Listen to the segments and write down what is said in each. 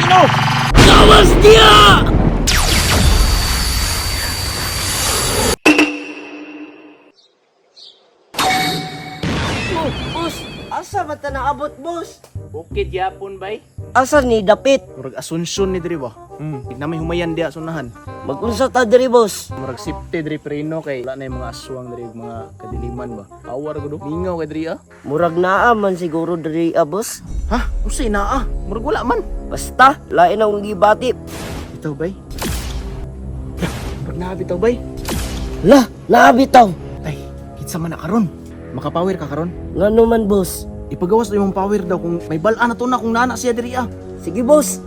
Prino! Gawas dia! Oh, boss, asa ba ta naabot, boss? Bukid yapon bay. Asa ni dapit? Murag Asunsyon ni diri ba? Di na may humayan diya sunahan. Magunsa ta diri, boss? Murag safety diri Prino kay wala na yung mga aswang diri mga kadiliman ba. Awar ko do. Lingaw kay diri ah. Murag naa man siguro diri, boss. Ha? Usay na ah. Murag wala man. Basta, lain ang gibati. Bitaw bay. Murag na bitaw bay. Lah, naabitaw. Ay, kitsa man na karon. Makapower ka karon. Ngano man, boss? Ipagawas daw yung power daw kung may bala na to na kung nana siya diri ah. Sige, boss.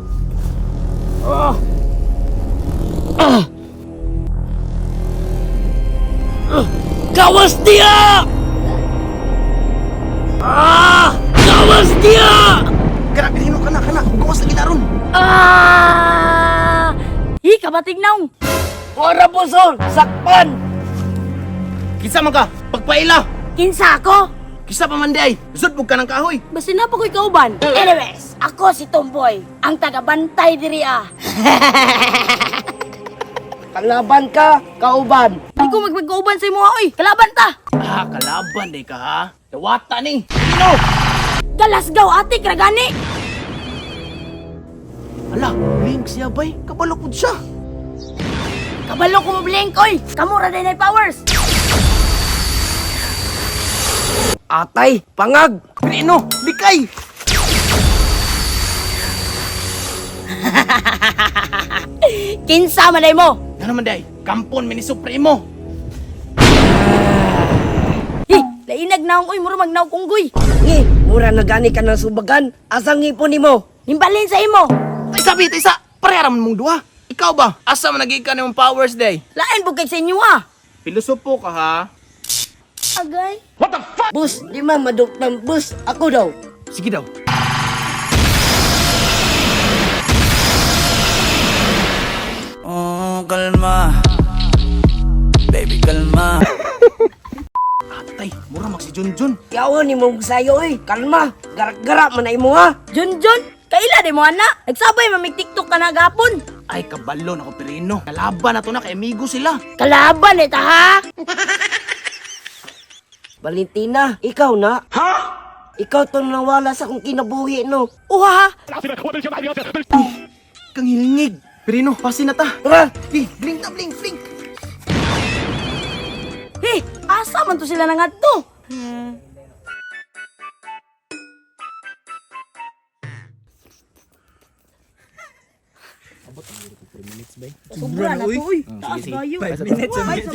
Gawas dia! Gawas dia! Kana Prino kana gawas lagi daron. Hi, kabatig naong. Ora, boss, sakpan! Kitsa man ka? Pagpaila. Kinsa ako? Kisa pa man di ay. Sud mo ka ng kahoy. Basta na pa ko'y kauban. Anyways, ako si Tomboy, ang taga-bantay diri ah. Kalaban ka, kauban. Di ko magpagkauban sa imo oy. Kalaban ta. Ah, kalaban di ka ha. Dawata ni. Prino! Galasgaw ate kragani. Ala, link siya bay. Kabalo pud siya. Kabalo ko mo blink oy. Kamura din ay powers. Atay, pangag! Prino, likay. Kinsa man ay mo? Ano man di ay? Kampon mini Supremo. Hi, lainag naong oy, mura magnaog unggoy. Ngi, mura na gani ka ng subagan. Asang ngipon nimo? Nimbalin sa imo. Tay sabi, tay sa. Parehara man mong duha. Ikaw ba? Asa man nagikan yung powers day? Lain bugay sa inyo ah. Pilosopo ka ha. Agay. Bus, di man maduk ng bus. Ako daw. Sige daw. Oh, kalma. Baby, kalma. Atay, mura mag si Junjun. Yawan ni mong sayo eh. Kalma, garak-garak man na imo ha. Junjun, kaila di mo ana? Nagsabay mamig TikTok ka na gapon. Ay, kabalo na ko Prino. Kalaban na to na kay amigo sila. Kalaban ita ha. Valentina, ikaw na. Ha? Ikaw tong nawala sa kong kinabuhi no. Uha. Kang hilingig. Prino, pasin na ta. Tara, Blink ta, blink. Hey, asa man to sila nangadto? Sobra na to, uy. Taas kayo. 5 minutes.